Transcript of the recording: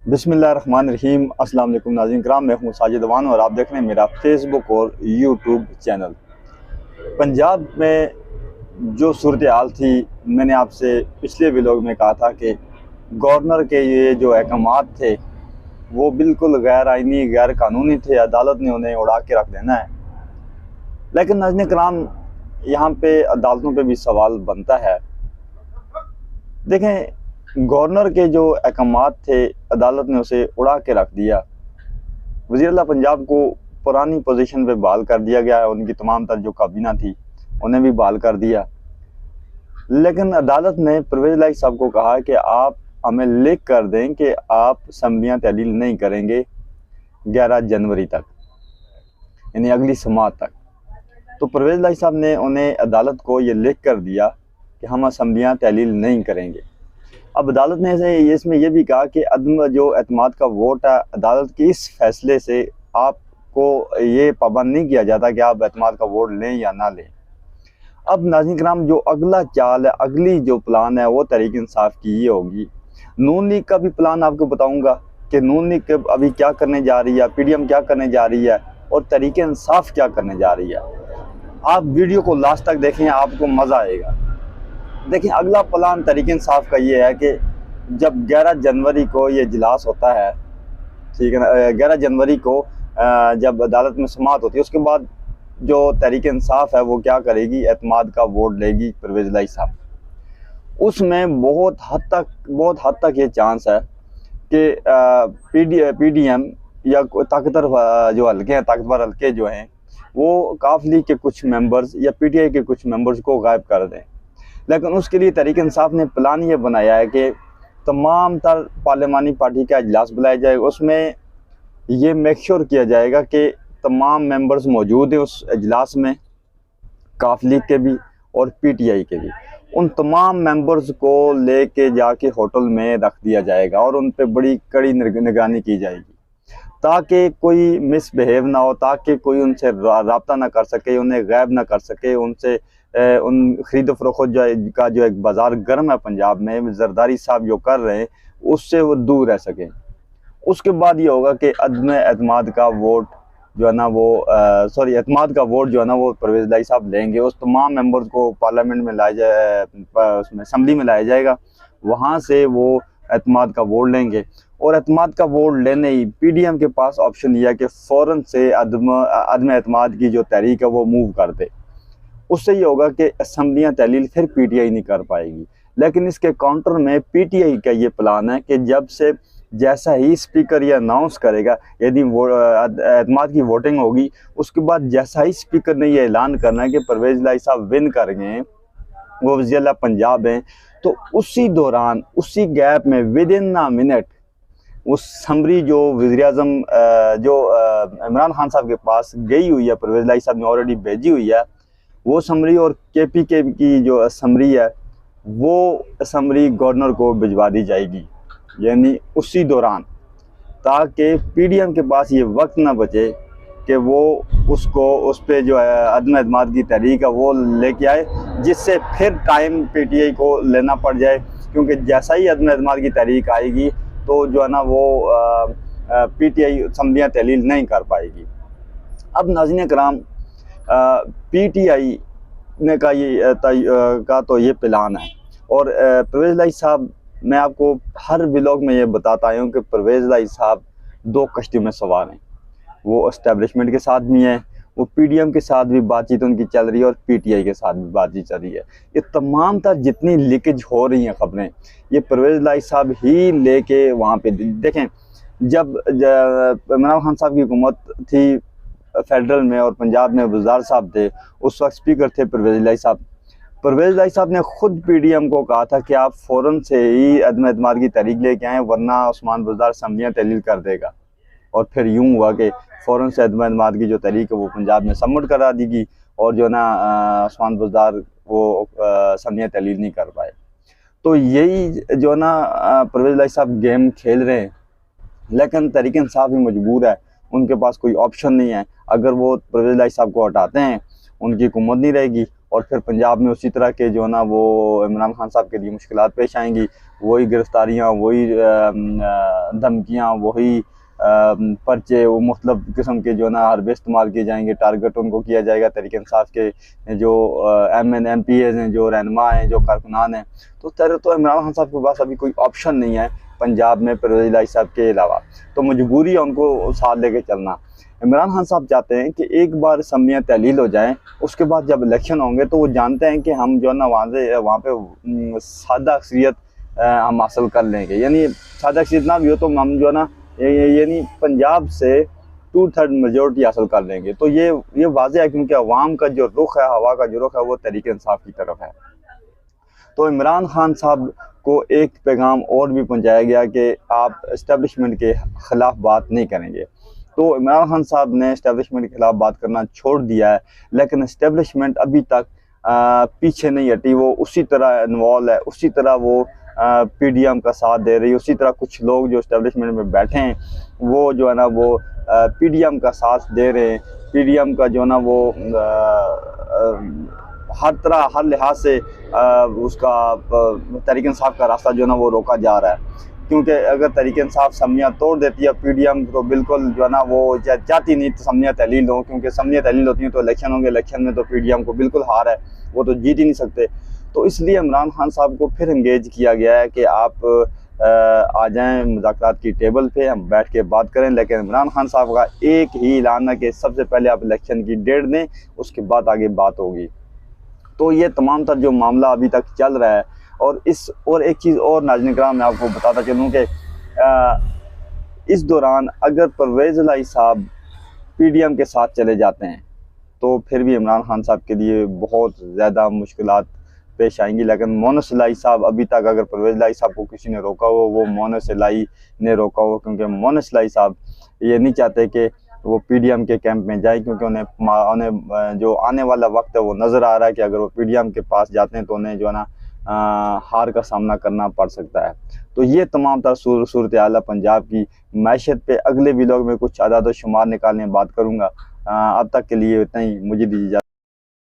बिस्मिल्लाहिर्रहमानिर्रहीम। अस्सलाम वालेकुम नाज़रीन किराम, मैं हूँ साजिद अवान और आप देख रहे हैं मेरा फेसबुक और यूट्यूब चैनल। पंजाब में जो सूरत हाल थी, मैंने आपसे पिछले व्लॉग में कहा था कि गवर्नर के ये जो अहकामात थे वो बिल्कुल गैर आइनी गैर कानूनी थे। अदालत ने उन्हें उड़ा के रख देना है। लेकिन नाज़रीन किराम, यहाँ पे अदालतों पे भी सवाल बनता है। देखें, गवर्नर के जो अहकामात थे अदालत ने उसे उड़ा के रख दिया। वज़ीर आला पंजाब को पुरानी पोजीशन पे बहाल कर दिया गया है। उनकी तमाम तर जो काबीना थी उन्हें भी बहाल कर दिया। लेकिन अदालत ने परवेज़ इलाही साहब को कहा कि आप हमें लिख कर दें कि आप असम्बलियाँ तहलील नहीं करेंगे 11 जनवरी तक, यानी अगली समात तक। तो परवेज़ इलाही साहब ने उन्हें अदालत को ये लिख कर दिया कि हम असम्बलियाँ तहलील नहीं करेंगे। अब अदालत ने इसमें यह भी कहा कि अदम जो एतमाद का वोट है, अदालत के इस फैसले से आपको ये पाबंद नहीं किया जाता कि आप एतमाद का वोट लें या ना लें। अब नाज़रीन किराम, जो अगला चाल है, अगली जो प्लान है वो तहरीक इंसाफ की ये होगी। नून लीग का भी प्लान आपको बताऊंगा कि नून लीग अभी क्या करने जा रही है, पीडीएम क्या करने जा रही है और तहरीक इंसाफ क्या करने जा रही है। आप वीडियो को लास्ट तक देखें, आपको मज़ा आएगा। देखिए, अगला प्लान तहरीक इंसाफ का ये है कि जब 11 जनवरी को ये इजलास होता है, ठीक है ना, 11 जनवरी को जब अदालत में समाअत होती है, उसके बाद जो तहरीक इंसाफ है वो क्या करेगी, एतमाद का वोट लेगी परवेज़ इलाही साहब। उसमें बहुत हद तक ये चांस है कि पीडीएम या ताकतवर जो हल्के हैं, ताकतवर हल्के जो हैं, वो काफ लीग के कुछ मेंबर्स या पीटीआई के कुछ मेंबर्स को गायब कर दें। लेकिन उसके लिए तहरीक इंसाफ ने प्लान ये बनाया है कि तमाम तर पार्लिमानी पार्टी का इजलास बुलाया जाएगा। उसमें ये मेक श्योर किया जाएगा कि तमाम मेंबर्स मौजूद हैं उस इजलास में, काफ लीग के भी और पीटीआई के भी। उन तमाम मेंबर्स को लेके जाके होटल में रख दिया जाएगा और उन पर बड़ी कड़ी निगरानी की जाएगी ताकि कोई मिसबिहेव ना हो, ताकि कोई उनसे रब्ता ना कर सके, उन्हें गायब ना कर सके, उनसे उन खरीद फरोख्त का जो एक बाज़ार गर्म है पंजाब में, जरदारी साहब जो कर रहे हैं उससे वो दूर रह सकें। उसके बाद ये होगा कि अदम एतमाद का वोट जो है ना वो एतमाद का वोट जो है ना वो परवेज़ इलाही साहब लेंगे। उस तमाम मेंबर्स को पार्लियामेंट में लाया जाए, उसमें असम्बली में लाया जाएगा, वहाँ से वो एतमाद का वोट लेंगे। और एतमाद का वोट लेने ही पीडीएम के पास ऑप्शन यह है कि फ़ौरन से अदम एतमाद की जो तहरीक है वो मूव कर दे। उससे ये होगा कि असम्बलियाँ तहलील फिर पीटीआई नहीं कर पाएगी। लेकिन इसके काउंटर में पीटीआई का ये प्लान है कि जब से जैसा ही स्पीकर ये अनाउंस करेगा, यदि एतमाद की वोटिंग होगी, उसके बाद जैसा ही स्पीकर ने ये ऐलान करना है कि परवेज़ इलाही साहब विन कर गए हैं, वो वज़ीर आला पंजाब हैं, तो उसी दौरान उसी गैप में विद इन अ मिनट उस समरी जो वज़ीर-ए-आज़म जो इमरान खान साहब के पास गई हुई है, परवेज़ इलाही साहब ने ऑलरेडी भेजी हुई है, वो समरी और केपीके की जो समरी है वो समरी गवर्नर को भिजवा दी जाएगी, यानी उसी दौरान, ताकि पीडीएम के पास ये वक्त ना बचे कि वो उसको उस पर जो है अदम एतमाद की तहरीक है वो लेके आए, जिससे फिर टाइम पीटीआई को लेना पड़ जाए। क्योंकि जैसा ही अदम एतमाद की तहरीक आएगी तो जो है ना वो पीटीआई असम्बलियाँ तहलील नहीं कर पाएगी। अब नाज़रीन किराम, पीटीआई ने का तो ये प्लान है। और परवेज़ इलाही साहब, मैं आपको हर व्लॉग में ये बताता आया हूँ कि परवेज़ इलाही साहब 2 कश्तियों में सवार हैं। वो एस्टेब्लिशमेंट के साथ भी हैं, वो पीडीएम के साथ भी बातचीत उनकी चल रही है और पीटीआई के साथ भी बातचीत चल रही है। ये तमाम तर जितनी लीकेज हो रही हैं खबरें, ये परवेज़ इलाही साहब ही लेके वहाँ पे। देखें, जब इमरान खान साहब की हुकूमत थी फेडरल में और पंजाब में वज़ार साहब थे, उस वक्त स्पीकर थे परवेज़ इलाही साहब। परवेज़ इलाही साहब ने खुद पीडीएम को कहा था कि आप फ़ौरन से ही अदम एतमाद की तहरीक लेके आएँ, वरना उस्मान बुज़दार असम्बलियाँ तहलील कर देगा। और फिर यूँ हुआ कि फ़ौरन से अदम एतमाद की जो तहरीक है वो पंजाब में सबमिट करा दी गई और जो ना उस्मान बुज़दार वो असम्बलियाँ तहलील नहीं कर पाए। तो यही जो ना परवेज़ इलाही साहब गेम खेल रहे हैं। लेकिन तहरीक इंसाफ भी मजबूर है, उनके पास कोई ऑप्शन नहीं है। अगर वो परवेज़ इलाही साहब को हटाते हैं, उनकी हुकूमत नहीं रहेगी और फिर पंजाब में उसी तरह के जो है ना वो इमरान खान साहब के लिए मुश्किलात पेश आएंगी। वही गिरफ्तारियाँ, वही धमकियाँ, वही पर्चे, वो मुख्तलिफ किस्म के जो है ना हरबे इस्तेमाल किए जाएंगे। टारगेट उनको किया जाएगा तहरीक इंसाफ के जो MPs हैं, जो रहनुमा हैं, जो कारकुनान हैं। तो इमरान खान साहब के पास अभी कोई ऑप्शन नहीं है पंजाब में परवेज़ इलाही साहब के अलावा, तो मजबूरी है उनको साथ लेके चलना। इमरान खान साहब चाहते हैं कि एक बार असम्बलियाँ तहलील हो जाएं, उसके बाद जब इलेक्शन होंगे तो वो जानते हैं कि हम जो है ना वहाँ पे सादा अक्सरियत हम हासिल कर लेंगे। यानी सादा अक्सरियत ना भी हो तो हम जो है ना यानी पंजाब से 2/3 मेजोरिटी हासिल कर लेंगे। तो ये वाज़ेह है, क्योंकि अवाम का जो रुख है, हवा का जो रुख है, वो तहरीक इंसाफ की तरफ है। तो इमरान खान साहब को एक पैगाम और भी पहुंचाया गया कि आप इस्टेब्लिशमेंट के ख़िलाफ़ बात नहीं करेंगे। तो इमरान खान साहब ने इस्टेब्लिशमेंट के ख़िलाफ़ बात करना छोड़ दिया है, लेकिन इस्टेब्लिशमेंट अभी तक पीछे नहीं हटी। वो उसी तरह इन्वॉल्व है, उसी तरह वो PDM का साथ दे रही है। उसी तरह कुछ लोग जो इस्टेब्लिशमेंट में बैठे हैं वो जो है ना वो PDM का साथ दे रहे हैं। PDM का जो है ना वो हर तरह, हर लिहाज से उसका तहरीक इंसाफ का रास्ता जो है ना वो रोका जा रहा है। क्योंकि अगर तहरीक इंसाफ असम्बलियाँ तोड़ देती है, PDM तो बिल्कुल जो है ना वो चाहती नहीं तो असम्बलियाँ तहलील हो, क्योंकि असम्बलियाँ तहलील होती हैं तो इलेक्शन होंगे, इलेक्शन में तो PDM को बिल्कुल हार है, वो तो जीत ही नहीं सकते। तो इसलिए इमरान खान साहब को फिर इंगेज किया गया है कि आप आ जाएँ मुज़ाकरात की टेबल पे, हम बैठ के बात करें। लेकिन इमरान खान साहब का एक ही ऐलान है कि सबसे पहले आप इलेक्शन की डेट दें, उसके बाद आगे बात होगी। तो ये तमाम तर जो मामला अभी तक चल रहा है। और एक चीज़ और नाज़रीन किराम मैं आपको बताता चलूँ कि इस दौरान अगर परवेज़ इलाही साहब PDM के साथ चले जाते हैं तो फिर भी इमरान खान साहब के लिए बहुत ज़्यादा मुश्किलात पेश आएंगी। लेकिन मोनस इलाही साहब, अभी तक अगर परवेज़ इलाही साहब को किसी ने रोका हो वो मोनस इलाही ने रोका हो, क्योंकि मोनस इलाही साहब ये नहीं चाहते कि वो PDM के कैंप में जाए, क्योंकि उन्हें जो आने वाला वक्त है वो नज़र आ रहा है कि अगर वो PDM के पास जाते हैं तो उन्हें जो है ना हार का सामना करना पड़ सकता है। तो ये तमाम तर सूरत हाल है पंजाब की मैशत पे। अगले व्लॉग में कुछ आदाद व शुमार निकालने बात करूँगा। अब तक के लिए इतना ही, मुझे दीजिए।